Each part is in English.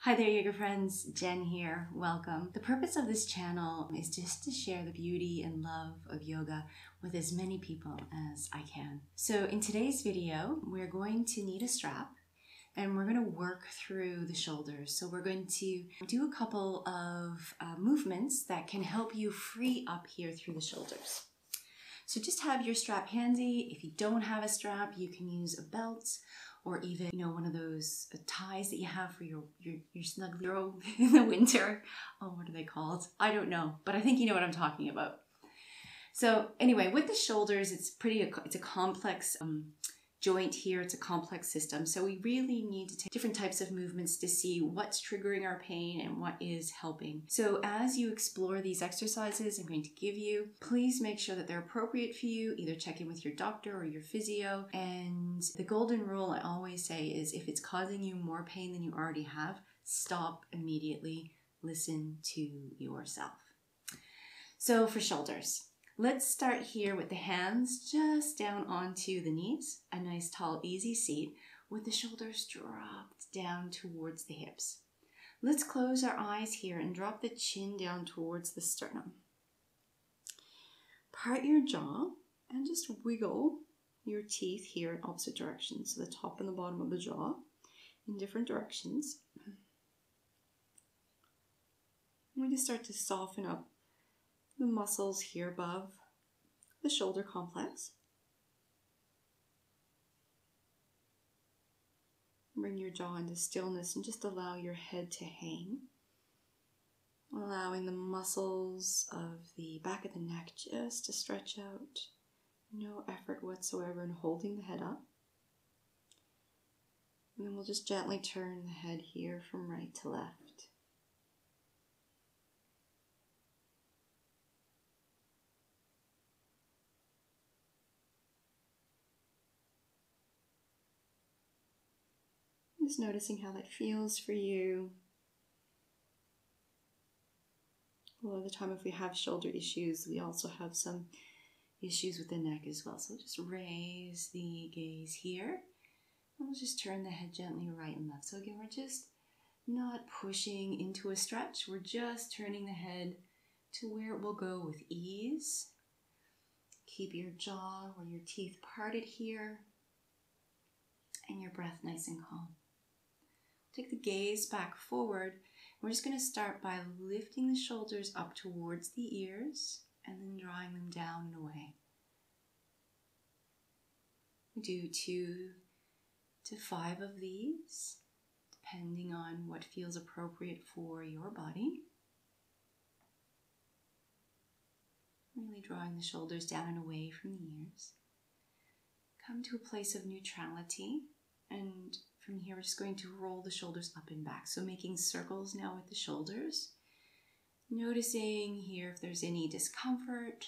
Hi there, yoga friends. Jen here. Welcome. The purpose of this channel is just to share the beauty and love of yoga with as many people as I can. So in today's video, we're going to need a strap and we're going to work through the shoulders. So we're going to do a couple of movements that can help you free up here through the shoulders. So just have your strap handy. If you don't have a strap, you can use a belt or even, one of those ties that you have for your snug throw in the winter. Oh, what are they called? I don't know, but I think you know what I'm talking about. So anyway, with the shoulders, it's a complex joint here. It's a complex system. So we really need to take different types of movements to see what's triggering our pain and what is helping. So as you explore these exercises I'm going to give you, please make sure that they're appropriate for you. Either check in with your doctor or your physio. And the golden rule I always say is if it's causing you more pain than you already have, stop immediately. Listen to yourself. So for shoulders, let's start here with the hands just down onto the knees, a nice tall easy seat with the shoulders dropped down towards the hips. Let's close our eyes here and drop the chin down towards the sternum. Part your jaw and just wiggle your teeth here in opposite directions, so the top and the bottom of the jaw in different directions. And we just start to soften up the muscles here above the shoulder complex. Bring your jaw into stillness and just allow your head to hang. Allowing the muscles of the back of the neck just to stretch out. No effort whatsoever in holding the head up. And then we'll just gently turn the head here from right to left. Just noticing how that feels for you. A lot of the time if we have shoulder issues, we also have some issues with the neck as well. So just raise the gaze here. And we'll just turn the head gently right and left. So again, we're just not pushing into a stretch. We're just turning the head to where it will go with ease. Keep your jaw or your teeth parted here. And your breath nice and calm. Take the gaze back forward. We're just going to start by lifting the shoulders up towards the ears and then drawing them down and away. We do 2 to 5 of these, depending on what feels appropriate for your body. Really drawing the shoulders down and away from the ears. Come to a place of neutrality, and from here, we're just going to roll the shoulders up and back. So making circles now with the shoulders. Noticing here if there's any discomfort.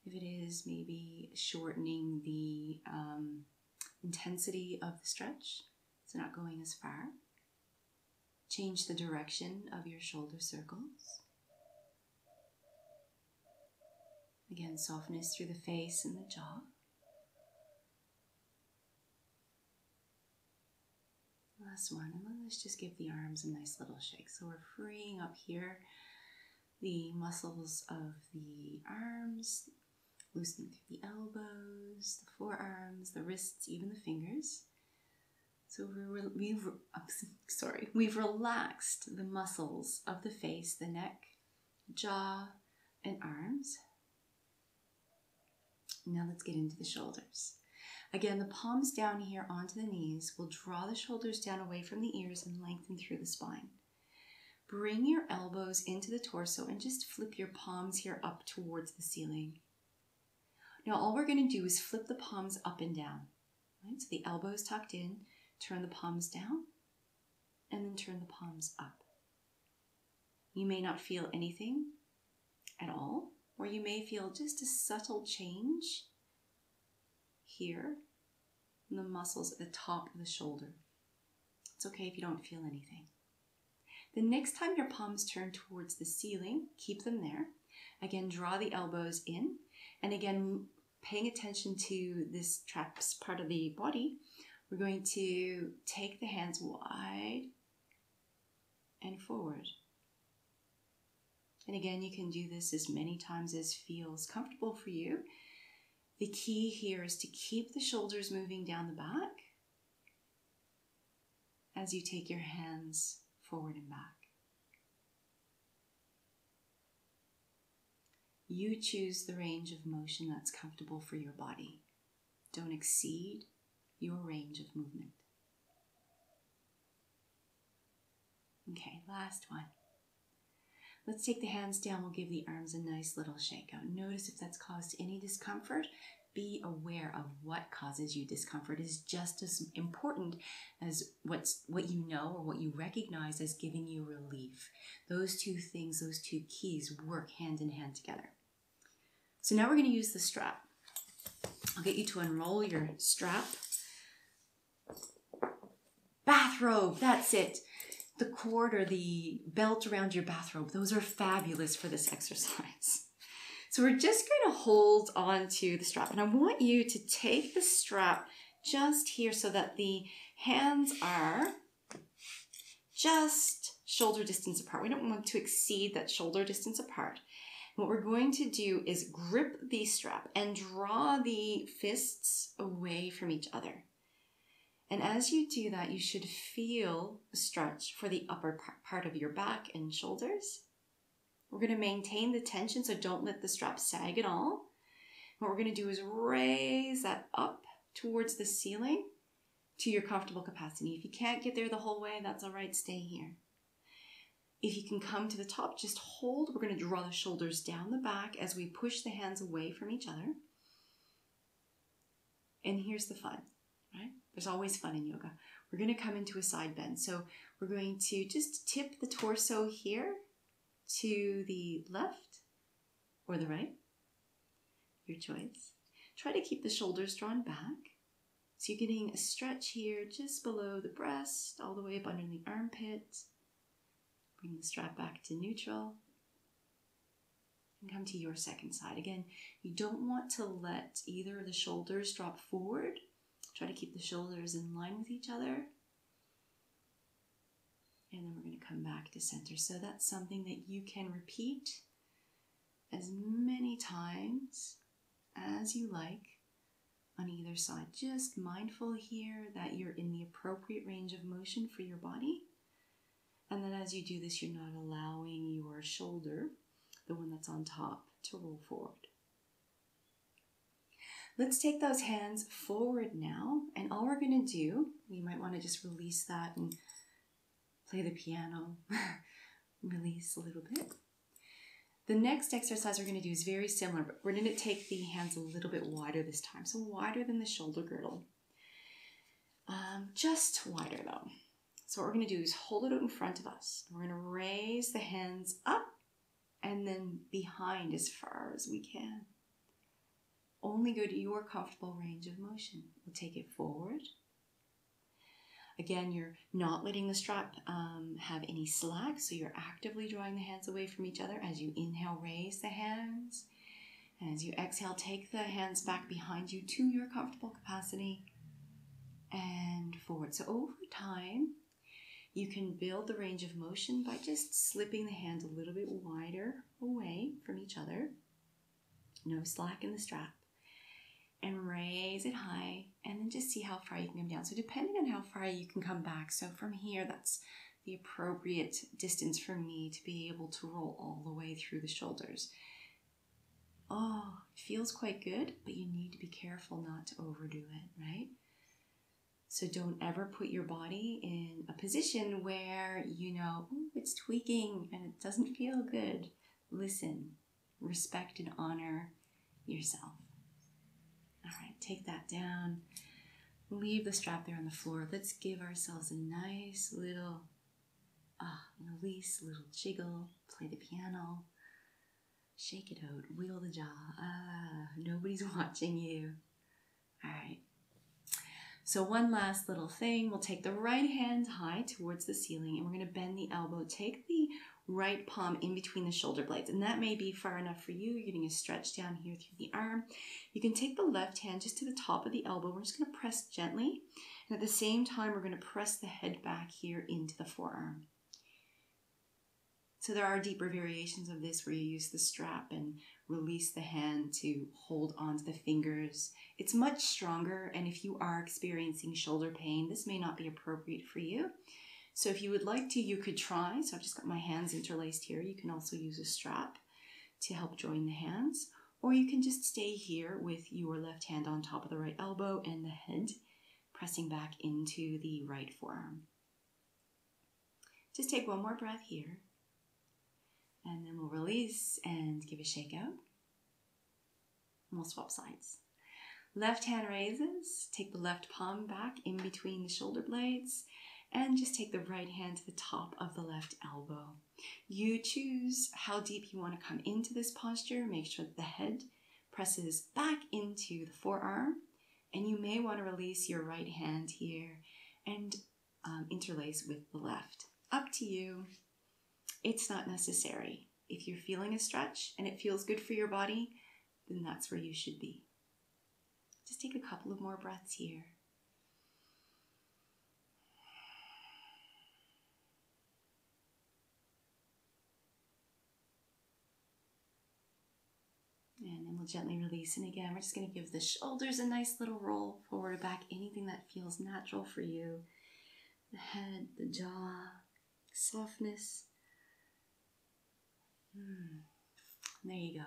If it is, maybe shortening the intensity of the stretch. So not going as far. Change the direction of your shoulder circles. Again, softness through the face and the jaw. Last one, and let's just give the arms a nice little shake. So we're freeing up here the muscles of the arms, loosening through the elbows, the forearms, the wrists, even the fingers. So we've relaxed the muscles of the face, the neck, jaw, and arms. Now let's get into the shoulders. Again, the palms down here onto the knees will draw the shoulders down away from the ears and lengthen through the spine. Bring your elbows into the torso and just flip your palms here up towards the ceiling. Now all we're going to do is flip the palms up and down. Right? So the elbows tucked in, turn the palms down, and then turn the palms up. You may not feel anything at all, or you may feel just a subtle change here in the muscles at the top of the shoulder. It's okay if you don't feel anything. The next time your palms turn towards the ceiling, keep them there. Again, draw the elbows in. And again, paying attention to this traps part of the body, we're going to take the hands wide forward. And again, you can do this as many times as feels comfortable for you. The key here is to keep the shoulders moving down the back as you take your hands forward and back. You choose the range of motion that's comfortable for your body. Don't exceed your range of movement. Okay, last one. Let's take the hands down. We'll give the arms a nice little shake out. Notice if that's caused any discomfort. Be aware of what causes you discomfort. It is just as important as what you know or what you recognize as giving you relief. Those two things, those two keys work hand in hand together. So now we're going to use the strap. I'll get you to unroll your strap. Bathrobe, that's it. The cord or the belt around your bathrobe, those are fabulous for this exercise. So we're just going to hold on to the strap, and I want you to take the strap just here so that the hands are just shoulder distance apart. We don't want to exceed that shoulder distance apart. What we're going to do is grip the strap and draw the fists away from each other. And as you do that, you should feel a stretch for the upper part of your back and shoulders. We're going to maintain the tension, so don't let the strap sag at all. What we're going to do is raise that up towards the ceiling to your comfortable capacity. If you can't get there the whole way, that's all right, stay here. If you can come to the top, just hold. We're going to draw the shoulders down the back as we push the hands away from each other. And here's the fun, right? There's always fun in yoga. We're going to come into a side bend. So we're going to just tip the torso here to the left or the right, your choice. Try to keep the shoulders drawn back. So you're getting a stretch here just below the breast, all the way up under the armpit. Bring the strap back to neutral. And come to your second side. Again, you don't want to let either of the shoulders drop forward. Try to keep the shoulders in line with each other. And then we're going to come back to center. So that's something that you can repeat as many times as you like on either side. Just mindful here that you're in the appropriate range of motion for your body. And then as you do this, you're not allowing your shoulder, the one that's on top, to roll forward. Let's take those hands forward now. And all we're going to do, you might want to just release that and play the piano. Release a little bit. The next exercise we're going to do is very similar, but we're going to take the hands a little bit wider this time. So wider than the shoulder girdle. Just wider though. So what we're going to do is hold it out in front of us. We're going to raise the hands up and then behind as far as we can. Only go to your comfortable range of motion. We'll take it forward. Again, you're not letting the strap have any slack, so you're actively drawing the hands away from each other. As you inhale, raise the hands. And as you exhale, take the hands back behind you to your comfortable capacity and forward. So over time, you can build the range of motion by just slipping the hands a little bit wider away from each other. No slack in the strap. And raise it high, and then just see how far you can come down. So depending on how far you can come back, so from here, that's the appropriate distance for me to be able to roll all the way through the shoulders. Oh, it feels quite good, but you need to be careful not to overdo it, right? So don't ever put your body in a position where you know, oh, it's tweaking and it doesn't feel good. Listen, respect and honor yourself. All right, take that down. Leave the strap there on the floor. Let's give ourselves a nice little release, little jiggle. Play the piano. Shake it out. Wiggle the jaw. Nobody's watching you. All right. So one last little thing. We'll take the right hand high towards the ceiling, and we're going to bend the elbow. Take the right palm in between the shoulder blades, and that may be far enough for you. You're getting a stretch down here through the arm. You can take the left hand just to the top of the elbow. We're just going to press gently, and at the same time we're going to press the head back here into the forearm. So there are deeper variations of this where you use the strap and release the hand to hold onto the fingers. It's much stronger, and if you are experiencing shoulder pain, this may not be appropriate for you. So if you would like to, you could try. So I've just got my hands interlaced here. You can also use a strap to help join the hands, or you can just stay here with your left hand on top of the right elbow and the head pressing back into the right forearm. Just take one more breath here, and then we'll release and give a shake out. And we'll swap sides. Left hand raises, take the left palm back in between the shoulder blades, and just take the right hand to the top of the left elbow. You choose how deep you want to come into this posture. Make sure that the head presses back into the forearm, and you may want to release your right hand here and interlace with the left. Up to you. It's not necessary. If you're feeling a stretch and it feels good for your body, then that's where you should be. Just take a couple of more breaths here. And then we'll gently release. And again, we're just going to give the shoulders a nice little roll forward or back, anything that feels natural for you. The head, the jaw, softness. There you go.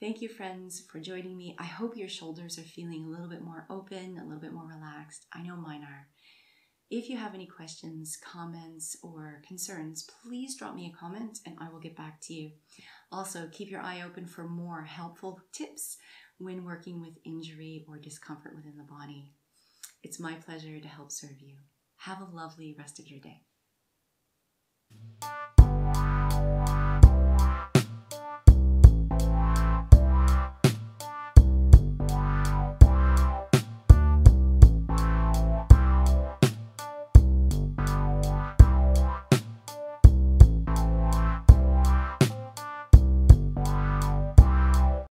Thank you, friends, for joining me. I hope your shoulders are feeling a little bit more open, a little bit more relaxed. I know mine are. If you have any questions, comments, or concerns, please drop me a comment and I will get back to you. Also, keep your eye open for more helpful tips when working with injury or discomfort within the body. It's my pleasure to help serve you. Have a lovely rest of your day.